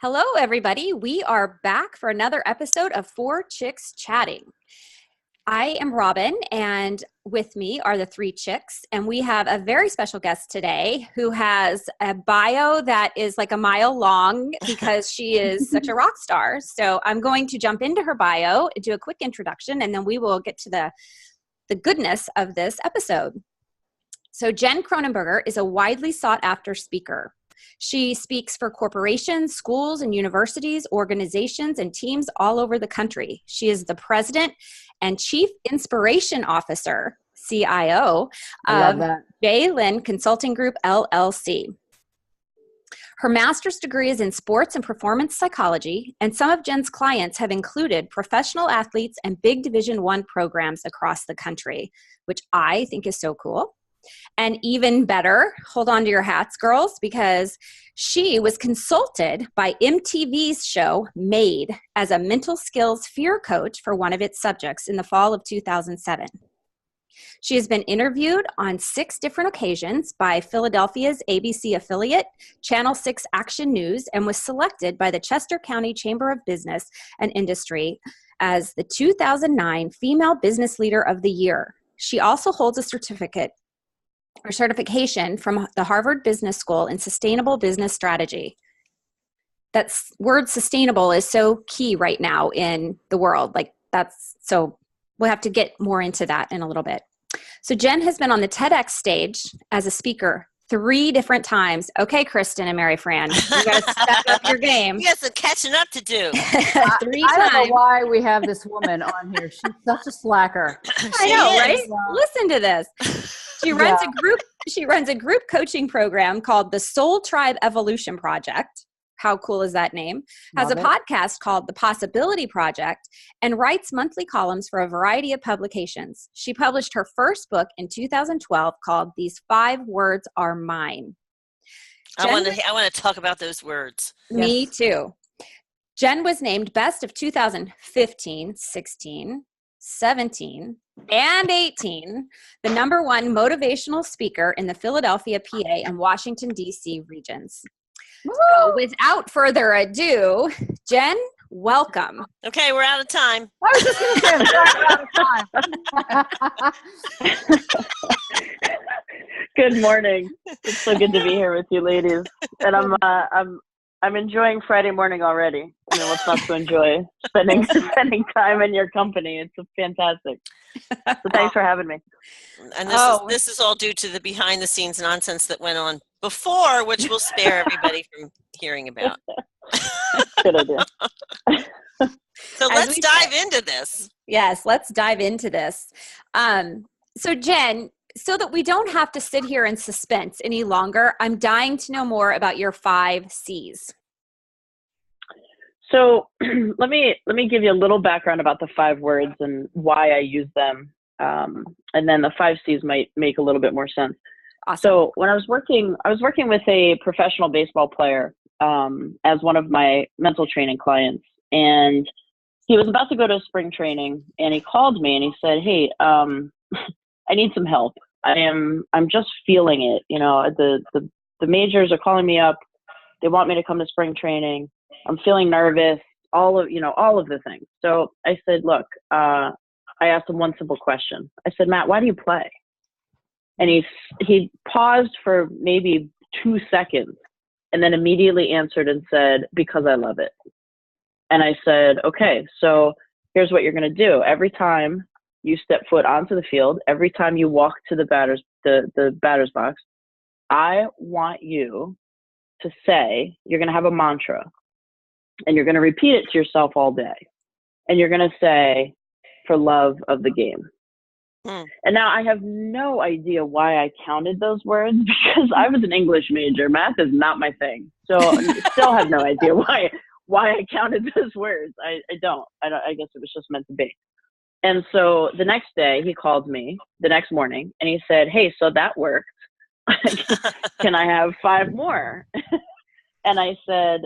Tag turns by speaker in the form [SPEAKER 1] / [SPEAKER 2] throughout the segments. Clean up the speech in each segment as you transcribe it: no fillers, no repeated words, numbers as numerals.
[SPEAKER 1] Hello, everybody. We are back for another episode of Four Chicks Chatting. I am Robin, and with me are the three chicks, and we have a very special guest today who has a bio that is like a mile long because she is such a rock star. So I'm going to jump into her bio, do a quick introduction, and then we will get to the goodness of this episode. So Jen Cronenberger is a widely sought after speaker. She speaks for corporations, schools, and universities, organizations, and teams all over the country. She is the president and chief inspiration officer, CIO, of J. Lynn Consulting Group, LLC. Her master's degree is in sports and performance psychology, and some of Jen's clients have included professional athletes and big Division I programs across the country, which I think is so cool. And even better, hold on to your hats, girls, because she was consulted by MTV's show Made as a mental skills fear coach for one of its subjects in the fall of 2007. She has been interviewed on 6 different occasions by Philadelphia's ABC affiliate, Channel 6 Action News, and was selected by the Chester County Chamber of Business and Industry as the 2009 Female Business Leader of the Year. She also holds a certification from the Harvard Business School in Sustainable Business Strategy. That word sustainable is so key right now in the world. So we'll have to get more into that in a little bit. So Jen has been on the TEDx stage as a speaker 3 different times. Okay, Kristen and Mary Fran, you got to step up your game.
[SPEAKER 2] You got some catching up to do.
[SPEAKER 1] 3 times.
[SPEAKER 3] I don't know why we have this woman on here. She's such a slacker.
[SPEAKER 1] I know, right? Listen to this. She runs a group coaching program called the Soul Tribe Evolution Project. How cool is that name? Has a podcast called The Possibility Project and writes monthly columns for a variety of publications. She published her first book in 2012 called These 5 Words Are Mine.
[SPEAKER 2] I want to talk about those words.
[SPEAKER 1] Me too. Jen was named Best of 2015, 16, 17, and 18, the #1 motivational speaker in the Philadelphia, PA, and Washington, D.C. regions. So without further ado, Jen, welcome.
[SPEAKER 2] Okay, we're out of time.
[SPEAKER 3] I was just going to say, we're out of time.
[SPEAKER 4] Good morning. It's so good to be here with you ladies. And I'm enjoying Friday morning already. I mean, what's not to enjoy? Spending time in your company. It's fantastic. So thanks for having me.
[SPEAKER 2] And this is all due to the behind the scenes nonsense that went on before, which we'll spare everybody from hearing about.
[SPEAKER 4] Good idea.
[SPEAKER 2] So let's dive into this.
[SPEAKER 1] Yes, let's dive into this. So Jen, so that we don't have to sit here in suspense any longer, I'm dying to know more about your 5 C's.
[SPEAKER 4] So let me give you a little background about the 5 words and why I use them, and then the 5 C's might make a little bit more sense.
[SPEAKER 1] Awesome.
[SPEAKER 4] So when I was working with a professional baseball player as one of my mental training clients, and he was about to go to spring training, and he called me and he said, "Hey, I need some help. I'm just feeling it. You know, the majors are calling me up. They want me to come to spring training. I'm feeling nervous, all of the things." So I said, look, I asked him one simple question. I said, "Matt, why do you play?" And he paused for maybe 2 seconds and then immediately answered and said, "Because I love it." And I said, okay, so here's what you're going to do. Every time you step foot onto the field, every time you walk to the batter's box, I want you to say, you're going to have a mantra, and you're going to repeat it to yourself all day. And you're going to say, "For love of the game." And now I have no idea why I counted those words, because I was an English major. Math is not my thing. So I still have no idea why I counted those words. I don't. I guess it was just meant to be. And so the next day he called me the next morning and he said, "Hey, so that worked. Can I have 5 more?" And I said,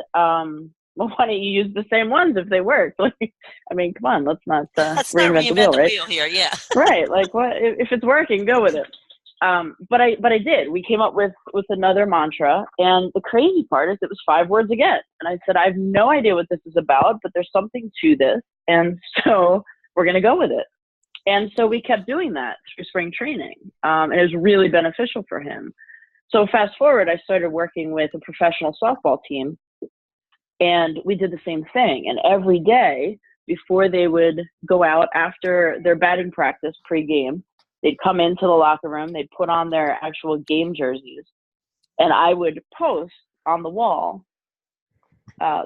[SPEAKER 4] well, why don't you use the same ones if they work? Like, I mean, come on, let's not reinvent the wheel, right?
[SPEAKER 2] Wheel here, yeah.
[SPEAKER 4] Right. Like, what if it's working? Go with it. But I did. We came up with another mantra, and the crazy part is it was 5 words again. And I said, I have no idea what this is about, but there's something to this, and so we're going to go with it. And so we kept doing that through spring training, and it was really beneficial for him. So fast forward, I started working with a professional softball team, and we did the same thing. And every day before they would go out after their batting practice pregame, they'd come into the locker room, they'd put on their actual game jerseys, and I would post on the wall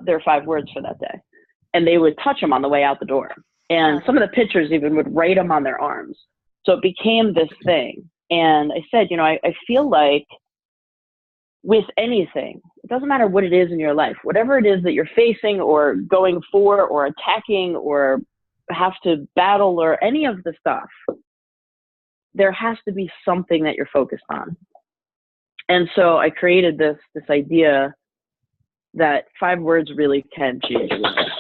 [SPEAKER 4] their 5 words for that day. And they would touch them on the way out the door. And some of the pitchers even would write them on their arms. So it became this thing. And I said, I feel like with anything, it doesn't matter what it is in your life, whatever it is that you're facing or going for or attacking or have to battle or any of the stuff, there has to be something that you're focused on. And so I created this idea that 5 words really can change your life.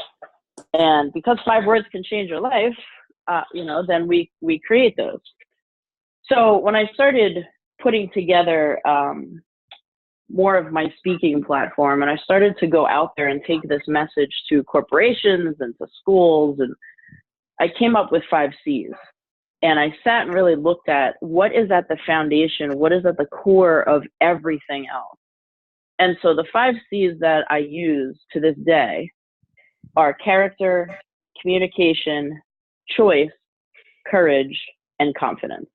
[SPEAKER 4] And because 5 words can change your life, then we create those. So when I started putting together more of my speaking platform, and I started to go out there and take this message to corporations and to schools, and I came up with 5 C's. And I sat and really looked at what is at the foundation, what is at the core of everything else. And so the 5 C's that I use to this day are character, communication, choice, courage, and confidence.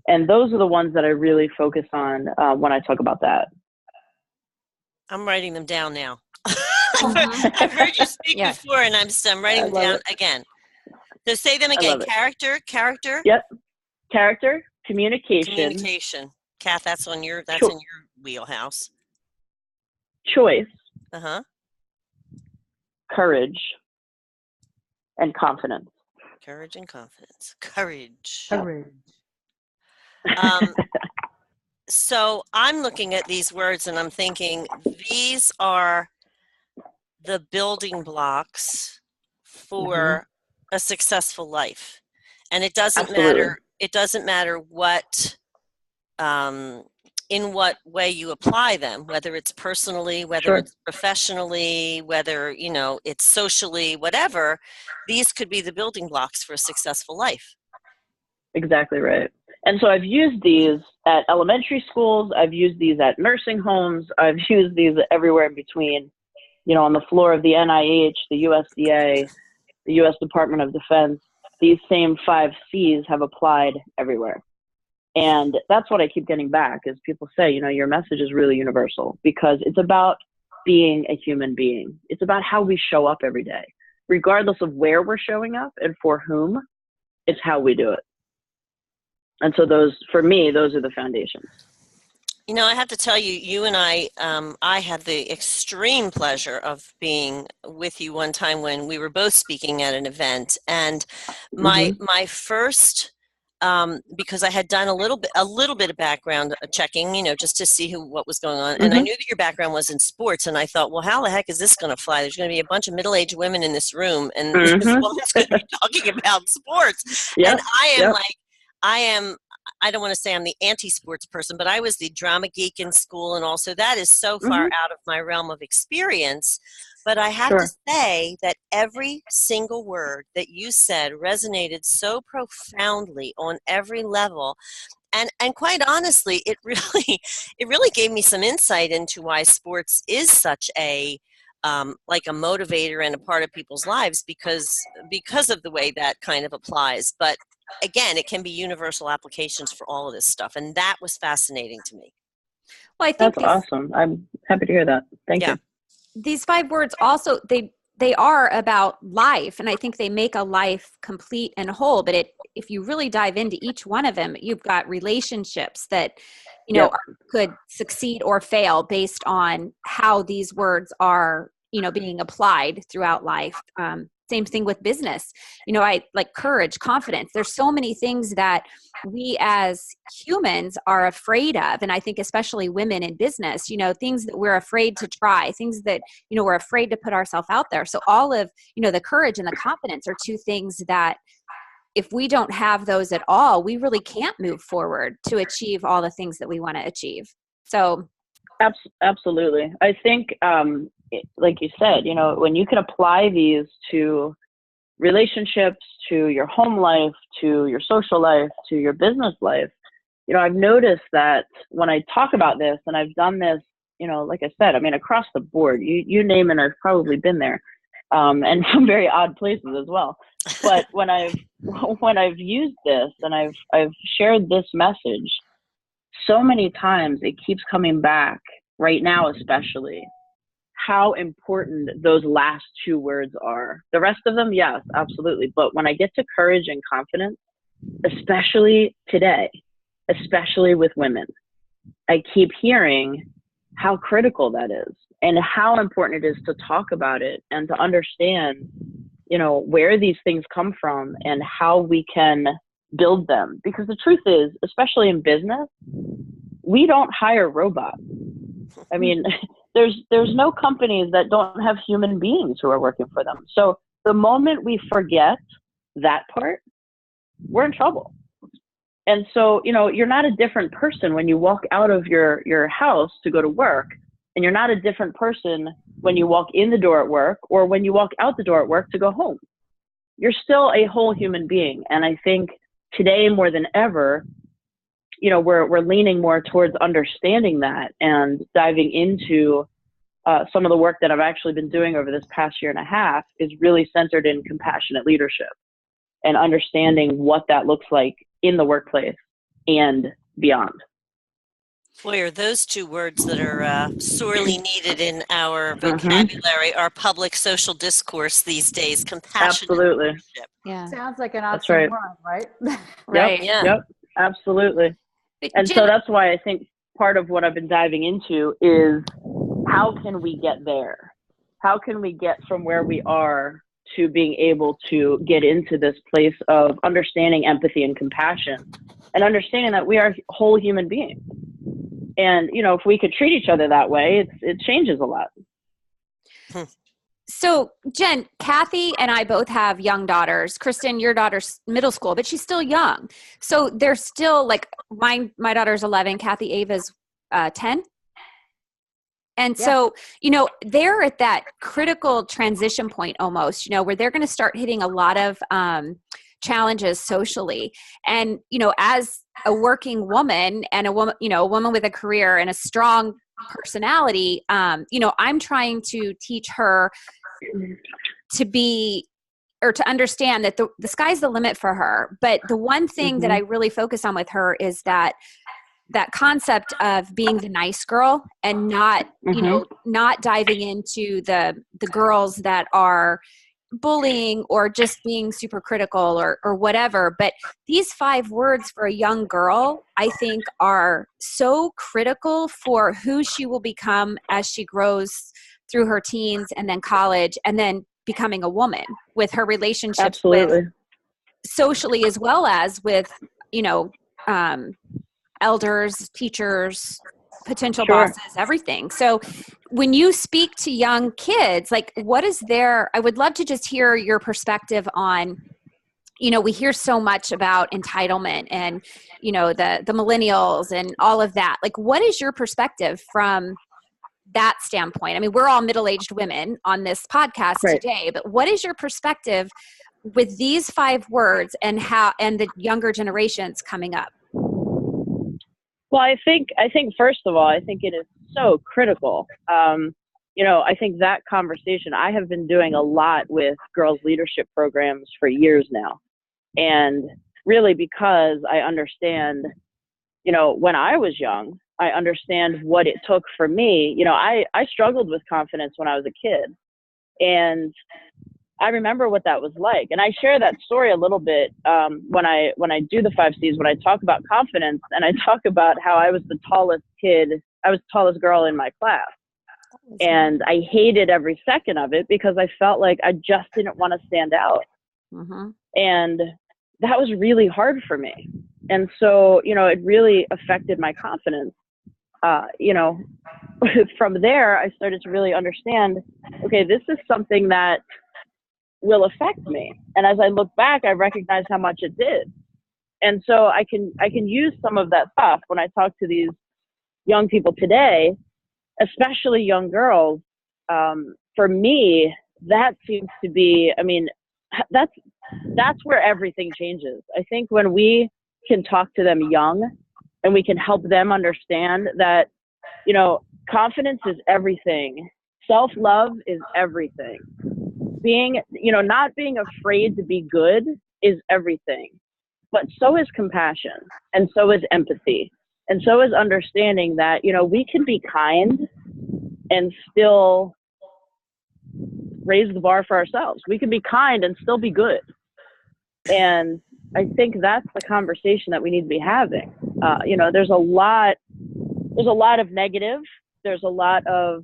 [SPEAKER 4] And those are the ones that I really focus on when I talk about that.
[SPEAKER 2] I'm writing them down now. I've heard you speak before, and I'm writing them down again. So say them again. Character.
[SPEAKER 4] Yep. Character, communication.
[SPEAKER 2] Kath, that's in your wheelhouse.
[SPEAKER 4] Choice.
[SPEAKER 2] Courage.
[SPEAKER 4] Courage and confidence.
[SPEAKER 2] Courage. So I'm looking at these words and I'm thinking these are the building blocks for a successful life. And it doesn't matter what in what way you apply them, whether it's personally, whether it's professionally, whether, it's socially, whatever, these could be the building blocks for a successful life.
[SPEAKER 4] Exactly right. And so I've used these at elementary schools. I've used these at nursing homes. I've used these everywhere in between, on the floor of the NIH, the USDA, the U.S. Department of Defense. These same 5 C's have applied everywhere. And that's what I keep getting back is people say, your message is really universal because it's about being a human being. It's about how we show up every day, regardless of where we're showing up and for whom. It's how we do it. And so for me, those are the foundations.
[SPEAKER 2] I have to tell you, you and I had the extreme pleasure of being with you one time when we were both speaking at an event. And my first, because I had done a little bit of background checking, just to see what was going on. And I knew that your background was in sports. And I thought, well, how the heck is this going to fly? There's going to be a bunch of middle-aged women in this room. And this woman's going to be talking about sports. Yep. And I don't want to say I'm the anti-sports person, but I was the drama geek in school. And also that is so far out of my realm of experience. But I have to say that every single word that you said resonated so profoundly on every level. And quite honestly, it really gave me some insight into why sports is such a like a motivator and a part of people's lives because of the way that kind of applies. But again, it can be universal applications for all of this stuff. And that was fascinating to me.
[SPEAKER 1] Well, I think
[SPEAKER 4] that's awesome. I'm happy to hear that. Thank you.
[SPEAKER 1] These 5 words also, they are about life. And I think they make a life complete and whole. But if you really dive into each one of them, you've got relationships that, could succeed or fail based on how these words are, being applied throughout life. Same thing with business. I like courage, confidence. There's so many things that we as humans are afraid of. And I think especially women in business, things that we're afraid to try, things that, we're afraid to put ourselves out there. So all of, the courage and the confidence are 2 things that if we don't have those at all, we really can't move forward to achieve all the things that we want to achieve. So
[SPEAKER 4] absolutely. I think, like you said, you know, when you can apply these to relationships, to your home life, to your social life, to your business life, you know, I've noticed that when I talk about this, and I've done this, you know, like I said, I mean, across the board, you name it, I've probably been there, and some very odd places as well. But when I've used this and I've shared this message, so many times it keeps coming back, right now especially, how important those last two words are. The rest of them, yes, absolutely. But when I get to courage and confidence, especially today, especially with women, I keep hearing how critical that is and how important it is to talk about it and to understand, you know, where these things come from and how we can build them. Because the truth is, especially in business, we don't hire robots. I mean, there's no companies that don't have human beings who are working for them. So the moment we forget that part, we're in trouble. And so, you know, you're not a different person when you walk out of your house to go to work, and you're not a different person when you walk in the door at work or when you walk out the door at work to go home. You're still a whole human being. And I think today more than ever, you know, we're leaning more towards understanding that and diving into some of the work that I've actually been doing over this past year and a half is really centered in compassionate leadership and understanding what that looks like in the workplace and beyond.
[SPEAKER 2] Boy, are those two words that are sorely needed in our vocabulary, our public social discourse these days. Compassionate
[SPEAKER 4] Absolutely.
[SPEAKER 2] leadership.
[SPEAKER 1] yeah,
[SPEAKER 3] Sounds like an
[SPEAKER 4] That's right.
[SPEAKER 3] oxymoron, right?
[SPEAKER 1] right.
[SPEAKER 2] Yeah.
[SPEAKER 4] Yep, absolutely.
[SPEAKER 1] But
[SPEAKER 4] And
[SPEAKER 1] Jen,
[SPEAKER 4] so that's why I think part of what I've been diving into is how can we get there? How can we get from where we are to being able to get into this place of understanding empathy and compassion and understanding that we are whole human beings. And, you know, if we could treat each other that way, it changes a lot.
[SPEAKER 1] So Jen, Kathy and I both have young daughters. Kristen, your daughter's middle school, but she's still young. So they're still like my daughter's 11, Kathy Ava's 10. And so, you know, they're at that critical transition point almost, you know, where they're going to start hitting a lot of challenges socially. And, you know, as a working woman and a woman, you know, a woman with a career and a strong personality, you know, I'm trying to teach her to be or to understand that the sky's the limit for her. But the one thing that I really focus on with her is that concept of being the nice girl and not, you know, not diving into the girls that are bullying or just being super critical or whatever. But these 5 words for a young girl, I think, are so critical for who she will become as she grows through her teens and then college and then becoming a woman with her relationships with socially as well as with, you know, elders, teachers, potential bosses, everything. So when you speak to young kids, like what is I would love to just hear your perspective on, you know, we hear so much about entitlement and, you know, the millennials and all of that. Like, what is your perspective from that standpoint? I mean, we're all middle-aged women on this podcast today, but what is your perspective with these 5 words and the younger generations coming up?
[SPEAKER 4] Well, I think first of all, I think it is so critical. You know, I think that conversation, I have been doing a lot with girls' leadership programs for years now. And really because I understand, you know, when I was young, I understand what it took for me. You know, I struggled with confidence when I was a kid. And I remember what that was like. And I share that story a little bit when I do the 5 C's, when I talk about confidence, and I talk about how I was the tallest girl in my class. And I hated every second of it because I felt like I just didn't want to stand out. And that was really hard for me. And so, you know, it really affected my confidence. You know, from there, I started to really understand, okay, this is something that will affect me. And as I look back, I recognize how much it did. And so I can use some of that stuff when I talk to these young people today, especially young girls. For me, that seems to be, I mean, that's where everything changes. I think when we can talk to them young and we can help them understand that, you know, confidence is everything. Self-love is everything. Being, you know, not being afraid to be good is everything. But so is compassion, and so is empathy, and so is understanding that, you know, we can be kind and still raise the bar for ourselves. We can be kind and still be good. And I think that's the conversation that we need to be having. You know, there's a lot of negative. There's a lot of,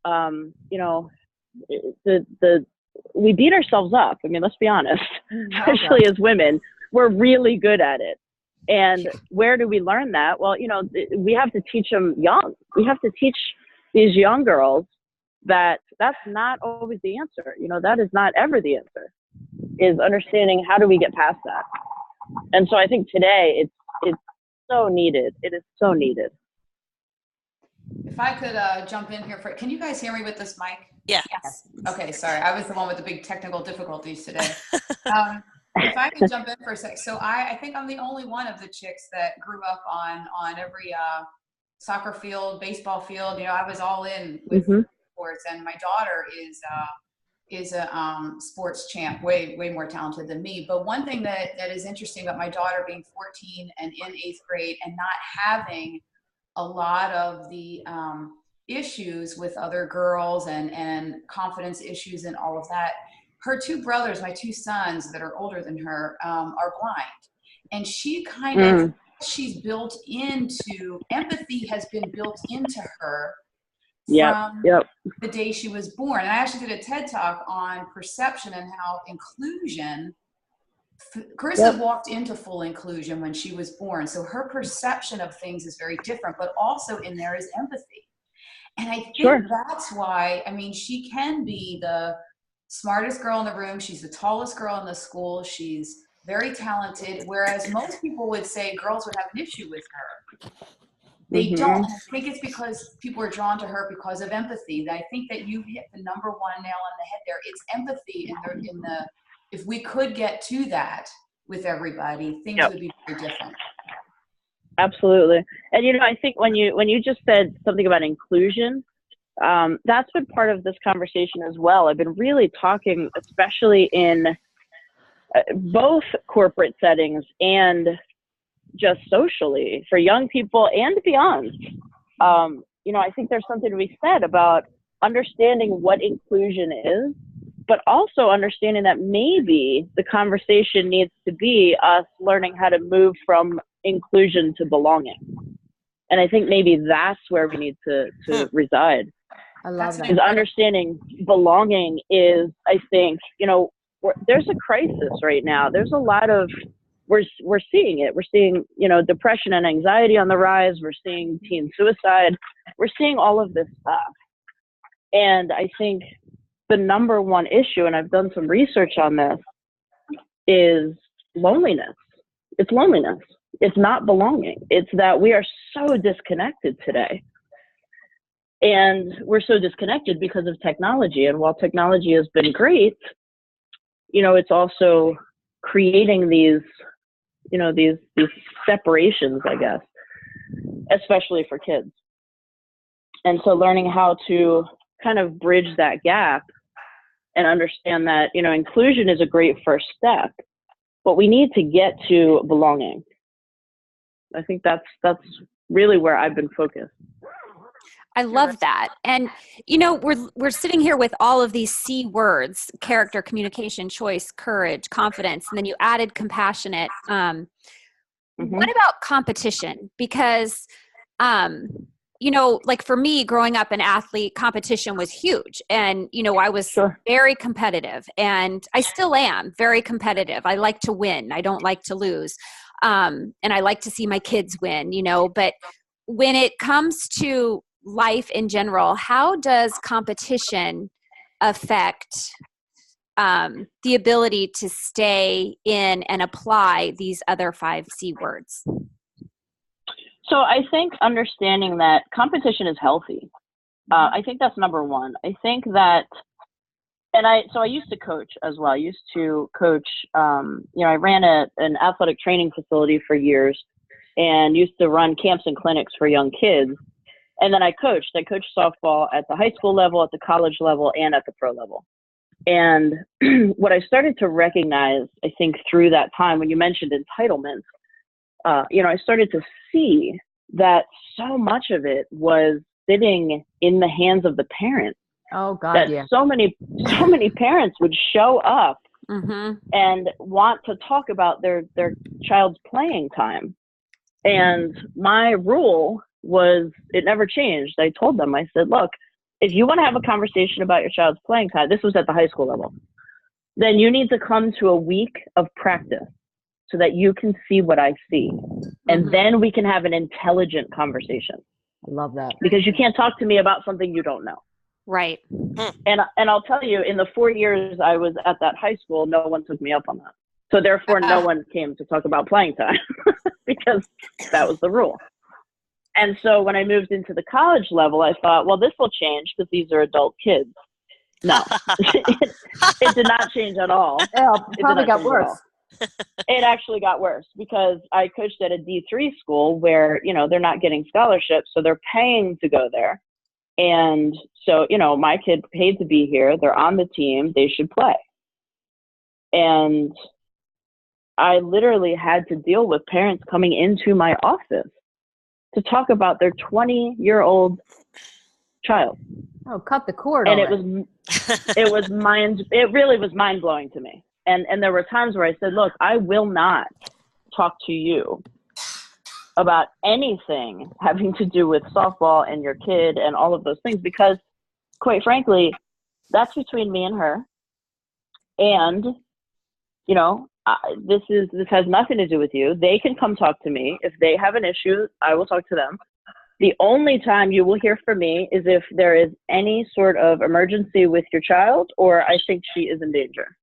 [SPEAKER 4] you know, we beat ourselves up. I mean, let's be honest, especially as women, we're really good at it. And where do we learn that? Well, you know, we have to teach them young. We have to teach these young girls that that's not always the answer. You know, that is not ever the answer, is understanding how do we get past that. And so I think today it's so needed. It is so needed.
[SPEAKER 3] If I could jump in here can you guys hear me with this mic?
[SPEAKER 2] Yeah.
[SPEAKER 1] Yes.
[SPEAKER 3] Okay, sorry. I was the one with the big technical difficulties today. If I could jump in for a sec. So I think I'm the only one of the chicks that grew up on every soccer field, baseball field. You know, I was all in with sports, and my daughter is a sports champ, way more talented than me. But one thing that is interesting about my daughter being 14 and in 8th grade and not having a lot of the issues with other girls and confidence issues and all of that. Her two brothers, my two sons that are older than her, are blind. And she kind of, she's built into, empathy has been built into her from the day she was born. And I actually did a TED Talk on perception and how inclusion, Carissa walked into full inclusion when she was born. So her perception of things is very different, but also in there is empathy. And I think that's why, I mean, she can be the smartest girl in the room. She's the tallest girl in the school. She's very talented. Whereas most people would say girls would have an issue with her. They don't. And I think it's because people are drawn to her because of empathy. I think that you hit the number one nail on the head there. It's empathy in the if we could get to that with everybody, things would be very different.
[SPEAKER 4] Absolutely. And, you know, I think when you just said something about inclusion, that's been part of this conversation as well. I've been really talking, especially in both corporate settings and just socially for young people and beyond. You know, I think there's something to be said about understanding what inclusion is, but also understanding that maybe the conversation needs to be us learning how to move from inclusion to belonging. And I think maybe that's where we need to reside.
[SPEAKER 5] I love that.
[SPEAKER 4] Is understanding belonging is, I think, you know, there's a crisis right now. There's a lot of, we're seeing it. We're seeing, you know, depression and anxiety on the rise. We're seeing teen suicide. We're seeing all of this stuff. And I think the number one issue, and I've done some research on this, is loneliness. It's loneliness. It's not belonging. It's that we are so disconnected today. And we're so disconnected because of technology. And while technology has been great, you know, it's also creating these, you know, these separations, I guess, especially for kids. And so learning how to kind of bridge that gap and understand that, you know, inclusion is a great first step, but we need to get to belonging. I think that's really where I've been focused.
[SPEAKER 1] I love that. And, you know, we're sitting here with all of these C words: character, communication, choice, courage, confidence, and then you added compassionate. What about competition? Because, you know, like for me growing up an athlete, competition was huge. And, you know, I was very competitive, and I still am very competitive. I like to win. I don't like to lose. And I like to see my kids win, you know, but when it comes to life in general, how does competition affect the ability to stay in and apply these other 5 C words?
[SPEAKER 4] So I think understanding that competition is healthy. I think that's number one. I think that, I used to coach as well. I used to coach, I ran an athletic training facility for years and used to run camps and clinics for young kids. And then I coached softball at the high school level, at the college level, and at the pro level. And what I started to recognize, I think through that time, when you mentioned entitlement, I started to see that so much of it was sitting in the hands of the parents.
[SPEAKER 5] Oh God,
[SPEAKER 4] that
[SPEAKER 5] yeah.
[SPEAKER 4] So many parents would show up and want to talk about their child's playing time. And my rule was, it never changed. I told them, I said, look, if you want to have a conversation about your child's playing time, this was at the high school level, then you need to come to a week of practice so that you can see what I see. And then we can have an intelligent conversation.
[SPEAKER 5] I love that.
[SPEAKER 4] Because you can't talk to me about something you don't know.
[SPEAKER 1] Right.
[SPEAKER 4] And I'll tell you, in the 4 years I was at that high school, no one took me up on that. So therefore, no one came to talk about playing time because that was the rule. And so when I moved into the college level, I thought, well, this will change because these are adult kids. No, it did not change at all.
[SPEAKER 5] Yeah, it probably got worse.
[SPEAKER 4] It actually got worse because I coached at a D3 school where, they're not getting scholarships, so they're paying to go there. And so, my kid paid to be here. They're on the team. They should play. And I literally had to deal with parents coming into my office to talk about their 20-year-old child.
[SPEAKER 5] Oh, cut the cord.
[SPEAKER 4] And
[SPEAKER 5] already.
[SPEAKER 4] it really was mind blowing to me. And there were times where I said, look, I will not talk to you about anything having to do with softball and your kid and all of those things, because quite frankly, that's between me and her. And, this has nothing to do with you. They can come talk to me. If they have an issue, I will talk to them. The only time you will hear from me is if there is any sort of emergency with your child or I think she is in danger.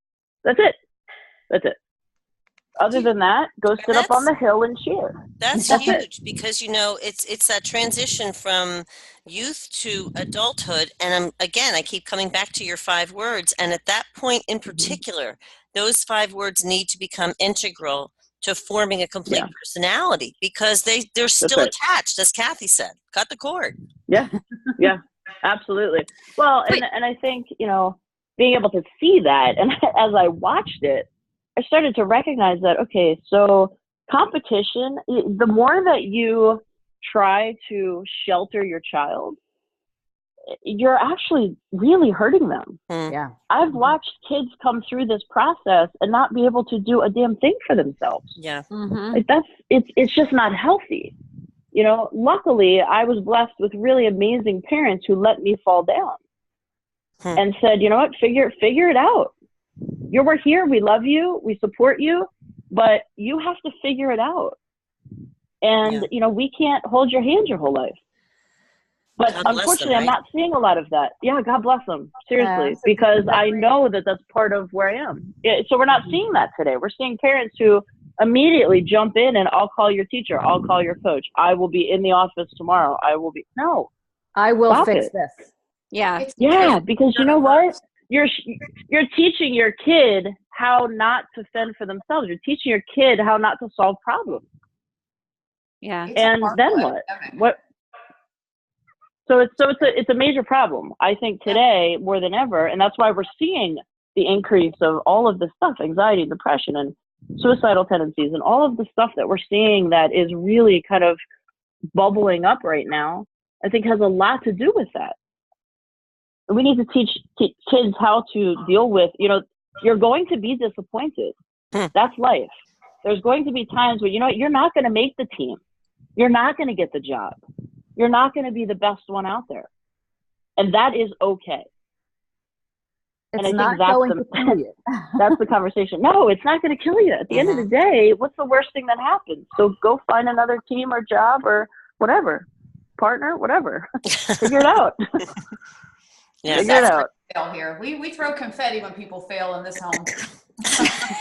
[SPEAKER 4] That's it. Other than that, go sit up on the hill and cheer.
[SPEAKER 2] That's huge because, it's that transition from youth to adulthood. And I keep coming back to your 5 words. And at that point in particular, those 5 words need to become integral to forming a complete personality because they're still attached, as Kathy said. Cut the cord.
[SPEAKER 4] Yeah, absolutely. Well, and I think, being able to see that, and as I watched it, I started to recognize that, okay, so competition, the more that you try to shelter your child, you're actually really hurting them.
[SPEAKER 5] Yeah.
[SPEAKER 4] I've watched kids come through this process and not be able to do a damn thing for themselves.
[SPEAKER 2] Yeah.
[SPEAKER 4] Like it's just not healthy. Luckily I was blessed with really amazing parents who let me fall down and said, you know what, figure it out. We're here. We love you. We support you, but you have to figure it out. And, we can't hold your hand your whole life. But unfortunately, I'm not seeing a lot of that. Yeah, God bless them. Seriously, because I know that that's part of where I am. So we're not seeing that today. We're seeing parents who immediately jump in and I'll call your teacher. I'll call your coach. I will be in the office tomorrow. No.
[SPEAKER 5] I will fix this.
[SPEAKER 1] Yeah.
[SPEAKER 4] Yeah, because you know what? You're teaching your kid how not to fend for themselves. You're teaching your kid how not to solve problems.
[SPEAKER 1] Yeah.
[SPEAKER 4] And then what? What? So it's a major problem, I think, today more than ever, and that's why we're seeing the increase of all of this stuff, anxiety, depression, and suicidal tendencies, and all of the stuff that we're seeing that is really kind of bubbling up right now. I think has a lot to do with that. We need to teach kids how to deal with, you're going to be disappointed. That's life. There's going to be times where, you're not going to make the team. You're not going to get the job. You're not going to be the best one out there. And that is okay.
[SPEAKER 5] It's not going to kill you.
[SPEAKER 4] That's the conversation. No, it's not going to kill you. At the end of the day, what's the worst thing that happens? So go find another team or job or whatever. Partner, whatever. Figure it out.
[SPEAKER 2] Yeah.
[SPEAKER 4] Figure it out.
[SPEAKER 3] Fail here. We throw confetti when people fail in this home.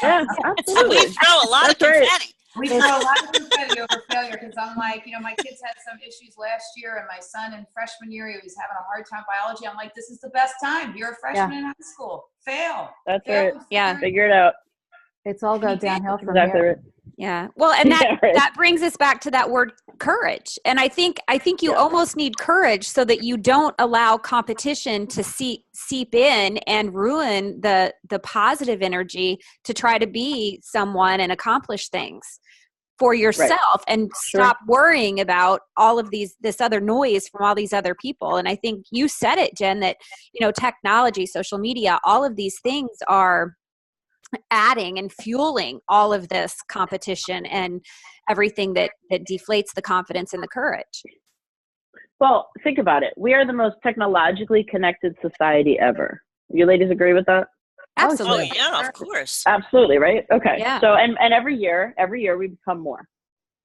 [SPEAKER 4] Yeah, absolutely.
[SPEAKER 2] We throw a lot of
[SPEAKER 4] That's right.
[SPEAKER 2] confetti.
[SPEAKER 3] We throw a lot of confetti over failure because I'm like, my kids had some issues last year, and my son in freshman year, he was having a hard time biology. I'm like, this is the best time. You're a freshman in high school. Fail.
[SPEAKER 4] That's
[SPEAKER 3] Fail
[SPEAKER 4] right.
[SPEAKER 1] Yeah.
[SPEAKER 4] Figure it out.
[SPEAKER 5] It's all go downhill from
[SPEAKER 4] Exactly
[SPEAKER 5] here.
[SPEAKER 4] right.
[SPEAKER 1] Yeah. Well, and that
[SPEAKER 4] Yeah, right.
[SPEAKER 1] that brings us back to that word courage. And I think you almost need courage so that you don't allow competition to seep in and ruin the positive energy to try to be someone and accomplish things for yourself and stop worrying about all of this other noise from all these other people. And I think you said it, Jen, that technology, social media, all of these things are adding and fueling all of this competition and everything that deflates the confidence and the courage.
[SPEAKER 4] Well, think about it. We are the most technologically connected society ever. You ladies agree with that?
[SPEAKER 1] Absolutely.
[SPEAKER 2] Oh yeah, of course.
[SPEAKER 4] Absolutely, right? Okay.
[SPEAKER 1] Yeah.
[SPEAKER 4] So, and every year we become more.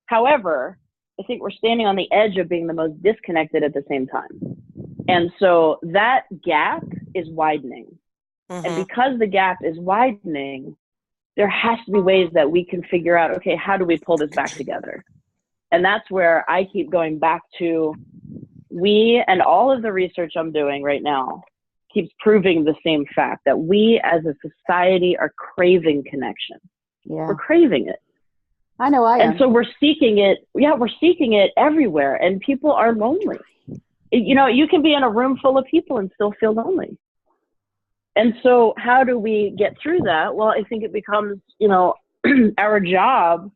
[SPEAKER 4] However, I think we're standing on the edge of being the most disconnected at the same time. And so that gap is widening.
[SPEAKER 2] Mhm.
[SPEAKER 4] And because the gap is widening, there has to be ways that we can figure out, okay, how do we pull this back together? And that's where I keep going back to, we and all of the research I'm doing right now keeps proving the same fact that we as a society are craving connection.
[SPEAKER 5] Yeah.
[SPEAKER 4] We're craving it.
[SPEAKER 5] I know I am.
[SPEAKER 4] And so we're seeking it. Yeah, we're seeking it everywhere. And people are lonely. You can be in a room full of people and still feel lonely. And so how do we get through that? Well, I think it becomes, our job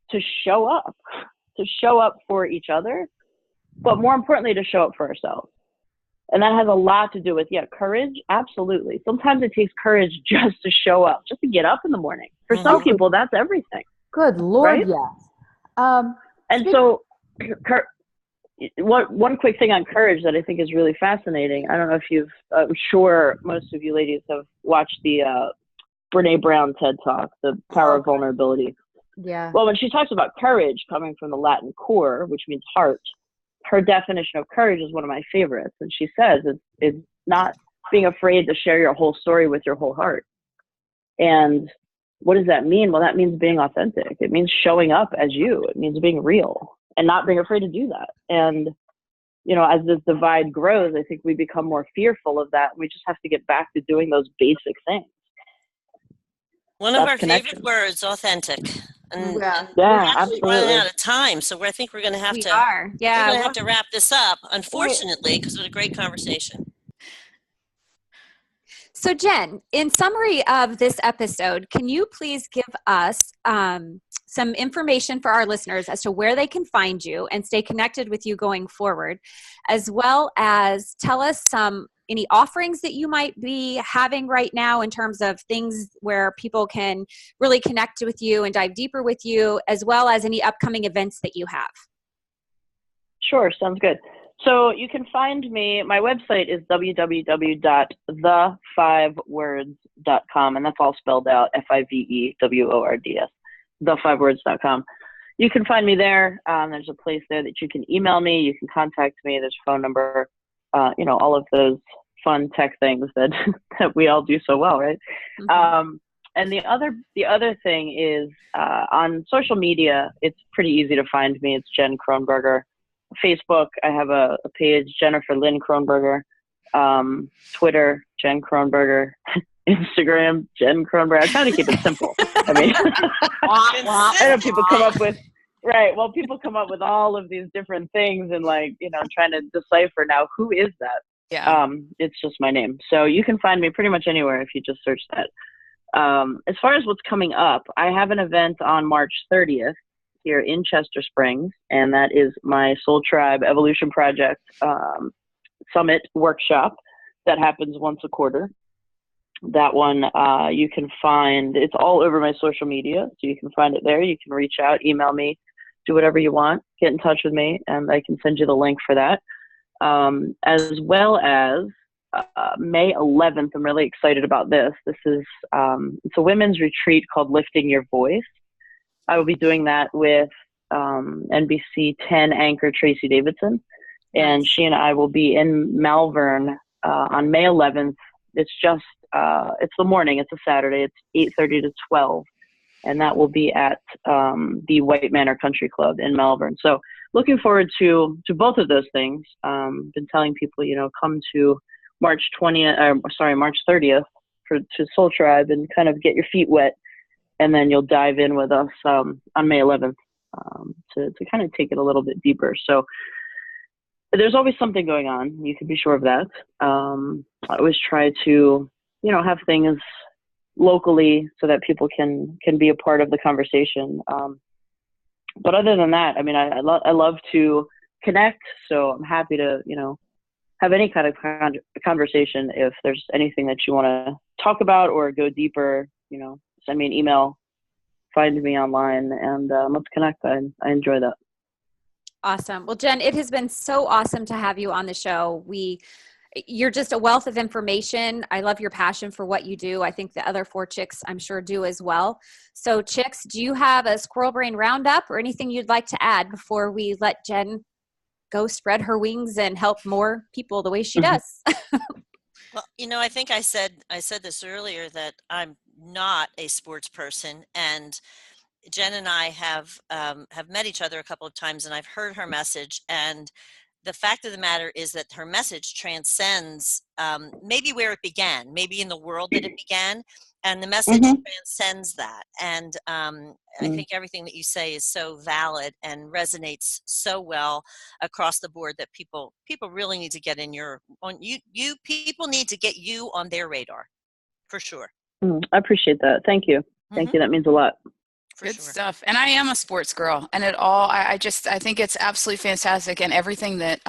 [SPEAKER 4] to show up for each other, but more importantly, to show up for ourselves. And that has a lot to do with, courage. Absolutely. Sometimes it takes courage just to show up, just to get up in the morning. For some people, that's everything.
[SPEAKER 5] Good Lord,
[SPEAKER 4] right?
[SPEAKER 5] yes.
[SPEAKER 4] And so one quick thing on courage that I think is really fascinating. I don't know if I'm sure most of you ladies have watched the Brene Brown TED Talk, The Power of Vulnerability.
[SPEAKER 5] Yeah.
[SPEAKER 4] Well, when she talks about courage coming from the Latin cor, which means heart, her definition of courage is one of my favorites. And she says it's not being afraid to share your whole story with your whole heart. And what does that mean? Well, that means being authentic. It means showing up as you. It means being real and not being afraid to do that. And, as this divide grows, I think we become more fearful of that. We just have to get back to doing those basic things.
[SPEAKER 2] One of our favorite words, authentic. And we're actually running out of time, so I think we're going to have to wrap this up, unfortunately, because it was a great conversation.
[SPEAKER 1] So Jen, in summary of this episode, can you please give us some information for our listeners as to where they can find you and stay connected with you going forward, as well as tell us any offerings that you might be having right now in terms of things where people can really connect with you and dive deeper with you, as well as any upcoming events that you have?
[SPEAKER 4] Sure, sounds good. So you can find me, my website is www.the5words.com, and that's all spelled out, FIVEWORDS, the5words.com. You can find me there. There's a place there that you can email me, you can contact me, there's a phone number, all of those fun tech things that we all do so well, right? Mm-hmm. And the other thing is on social media, it's pretty easy to find me. It's Jen Cronenberger. Facebook, I have a page, Jennifer Lynn Cronenberger. Twitter, Jen Cronenberger. Instagram, Jen Cronenberger. I try to keep it simple. I mean, I know people come up with all of these different things and trying to decipher now who is that.
[SPEAKER 1] Yeah.
[SPEAKER 4] It's just my name. So you can find me pretty much anywhere if you just search that. As far as what's coming up, I have an event on March 30th here in Chester Springs, and that is my Soul Tribe Evolution Project Summit workshop that happens once a quarter. That one you can find, it's all over my social media, so you can find it there. You can reach out, email me, do whatever you want, get in touch with me, and I can send you the link for that. As well as May 11th, I'm really excited about this. This is it's a women's retreat called Lifting Your Voice. I will be doing that with NBC 10 anchor Tracy Davidson, and she and I will be in Malvern on May 11th. It's just, it's the morning. It's a Saturday. It's 8:30 to 12. And that will be at the White Manor Country Club in Melbourne. So looking forward to both of those things. Been telling people, come to March 30th to Soul Tribe and kind of get your feet wet. And then you'll dive in with us on May 11th to kind of take it a little bit deeper. So there's always something going on. You can be sure of that. I always try to, have things locally so that people can be a part of the conversation. But other than that, I mean, I love to connect. So I'm happy to, have any kind of conversation. If there's anything that you want to talk about or go deeper, send me an email, find me online, and let's connect. I enjoy that.
[SPEAKER 1] Awesome. Well, Jen, it has been so awesome to have you on the show. You're just a wealth of information. I love your passion for what you do. I think the other 4 chicks, I'm sure, do as well. So, chicks, do you have a Squirrel Brain Roundup or anything you'd like to add before we let Jen go spread her wings and help more people the way she does?
[SPEAKER 2] Well, I think I said this earlier, that I'm not a sports person, and Jen and I have met each other a couple of times, and I've heard her message. And the fact of the matter is that her message transcends maybe where it began, maybe in the world that it began, and the message transcends that. And I think everything that you say is so valid and resonates so well across the board that people really need to get people need to get you on their radar, for sure.
[SPEAKER 4] I appreciate that. Thank you. Thank you. That means a lot.
[SPEAKER 6] Good stuff. And I am a sports girl, and I think it's absolutely fantastic. And everything that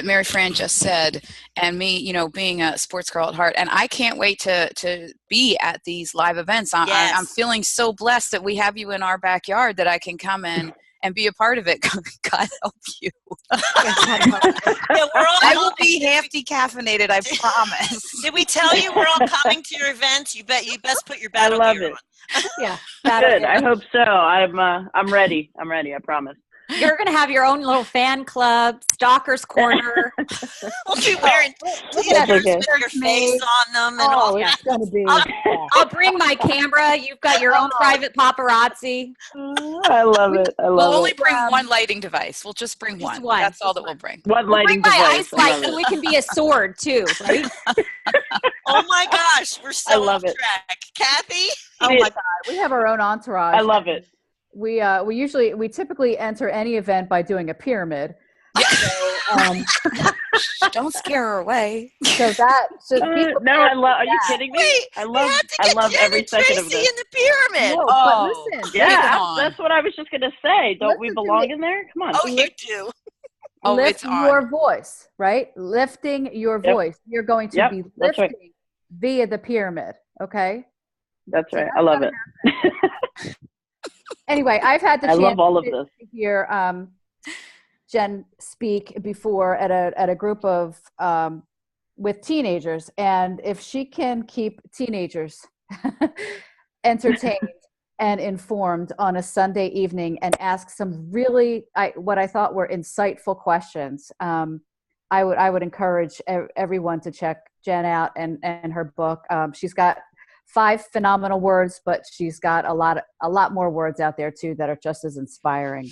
[SPEAKER 6] Mary Fran just said, and me, being a sports girl at heart, and I can't wait to be at these live events. I'm feeling so blessed that we have you in our backyard, that I can come in and be a part of it. God help you. I will be half decaffeinated, I promise.
[SPEAKER 2] Did we tell you we're all coming to your events? You best put your battle gear on.
[SPEAKER 1] Yeah.
[SPEAKER 4] Good. I hope so. I'm ready. I promise.
[SPEAKER 1] You're going to have your own little fan club, Stalker's Corner.
[SPEAKER 2] We'll be wearing t-shirts with your face on them. And all
[SPEAKER 5] it's going to be.
[SPEAKER 1] I'll bring my camera. You've got your own private paparazzi.
[SPEAKER 4] I love it.
[SPEAKER 6] We'll only bring one lighting device. We'll just bring one. That's all that we'll bring.
[SPEAKER 4] One lighting
[SPEAKER 1] device.
[SPEAKER 4] Bring
[SPEAKER 1] my ice light so we can be a sword too, right?
[SPEAKER 2] Oh my gosh, we're so
[SPEAKER 4] off
[SPEAKER 2] track. Kathy?
[SPEAKER 5] Oh my God, we have our own entourage.
[SPEAKER 4] I love it.
[SPEAKER 5] We typically enter any event by doing a pyramid. So,
[SPEAKER 6] don't scare her away.
[SPEAKER 5] So
[SPEAKER 4] are you kidding me?
[SPEAKER 2] Wait,
[SPEAKER 4] I love every second of this.
[SPEAKER 2] In the pyramid.
[SPEAKER 5] No, but listen.
[SPEAKER 4] Yeah, that's what I was just gonna say. Don't we belong in there? Come on.
[SPEAKER 2] Oh, you do.
[SPEAKER 5] Lift your voice, right? Lifting your voice. You're going to be lifting via the pyramid. Okay.
[SPEAKER 4] That's right. I love it.
[SPEAKER 5] Anyway, I've had the chance
[SPEAKER 4] love all of this.
[SPEAKER 5] to hear Jen speak before at a group of with teenagers, and if she can keep teenagers entertained and informed on a Sunday evening and ask some really what I thought were insightful questions, I would encourage everyone to check Jen out and her book. She's got 5 phenomenal words, but she's got a lot more words out there too that are just as inspiring.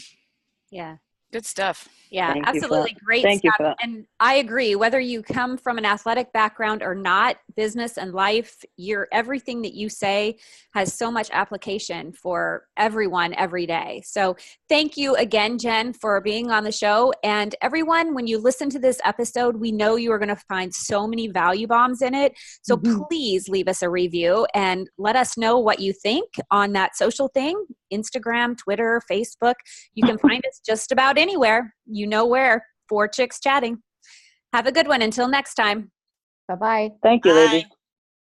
[SPEAKER 1] Yeah.
[SPEAKER 6] Good stuff.
[SPEAKER 1] Yeah,
[SPEAKER 4] Thank
[SPEAKER 1] absolutely great
[SPEAKER 4] Thank
[SPEAKER 1] stuff.
[SPEAKER 4] you for that.
[SPEAKER 1] And I agree, whether you come from an athletic background or not, business and life, everything that you say has so much application for everyone every day. So thank you again, Jen, for being on the show. And everyone, when you listen to this episode, we know you are going to find so many value bombs in it. So please leave us a review and let us know what you think on that social thing, Instagram, Twitter, Facebook. You can find us just about anywhere. You know where. 4 Chicks Chatting. Have a good one. Until next time.
[SPEAKER 5] Bye-bye.
[SPEAKER 4] Thank you, ladies.
[SPEAKER 2] Bye.